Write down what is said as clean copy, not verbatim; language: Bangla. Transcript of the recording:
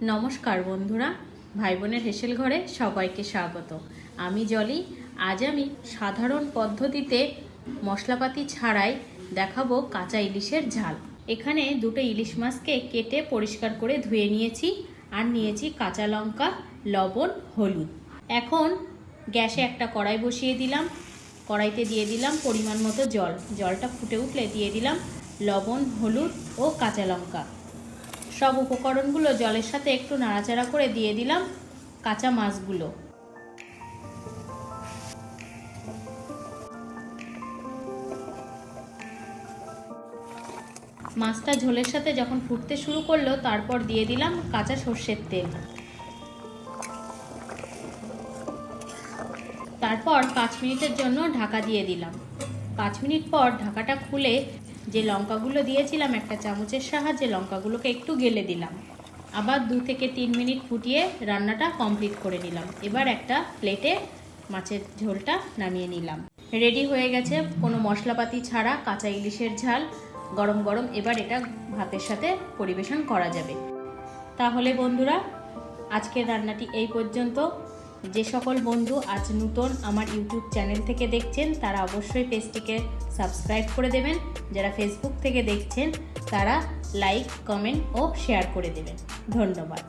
নমস্কার বন্ধুরা, ভাই বোনের হেসেল ঘরে সবাইকে স্বাগত। আমি জলি। আজ আমি সাধারণ পদ্ধতিতে মশলাপাতি ছাড়াই দেখাবো কাঁচা ইলিশের ঝাল। এখানে দুটো ইলিশ মাছকে কেটে পরিষ্কার করে ধুয়ে নিয়েছি, আর নিয়েছি কাঁচা লঙ্কা, লবণ, হলুদ। এখন গ্যাসে একটা কড়াই বসিয়ে দিলাম। কড়াইতে দিয়ে দিলাম পরিমাণ মতো জল। জলটা ফুটে উঠলে দিয়ে দিলাম লবণ, হলুদ ও কাঁচা লঙ্কা। সব উপকরণগুলো জলের সাথে একটু নাড়াচাড়া করে দিয়ে দিলাম কাঁচা মাছগুলো। মাছটা ঝোলের সাথে যখন ফুটতে শুরু করলো, তারপর দিয়ে দিলাম কাঁচা সর্ষের তেল। তারপর 5 মিনিটের জন্য ঢাকা দিয়ে দিলাম। 5 মিনিট পর ঢাকাটা খুলে যে লঙ্কাগুলো দিয়েছিলাম একটা চামচের সাহায্যে লঙ্কাগুলোকে একটু গেলে দিলাম। আবার 2 থেকে 3 মিনিট ফুটিয়ে রান্নাটা কমপ্লিট করে নিলাম। এবার একটা প্লেটে মাছের ঝোলটা নামিয়ে নিলাম। রেডি হয়ে গেছে কোনো মশলাপাতি ছাড়া কাঁচা ইলিশের ঝাল। গরম গরম এবার এটা ভাতের সাথে পরিবেশন করা যাবে। তাহলে বন্ধুরা, আজকের রান্নাটি এই পর্যন্ত। যে সকল বন্ধু আজ নতুন আমার ইউটিউব চ্যানেল থেকে দেখছেন তারা অবশ্যই পেজটিকে সাবস্ক্রাইব করে দেবেন। যারা ফেসবুক থেকে দেখছেন তারা লাইক, কমেন্ট ও শেয়ার করে দেবেন। ধন্যবাদ।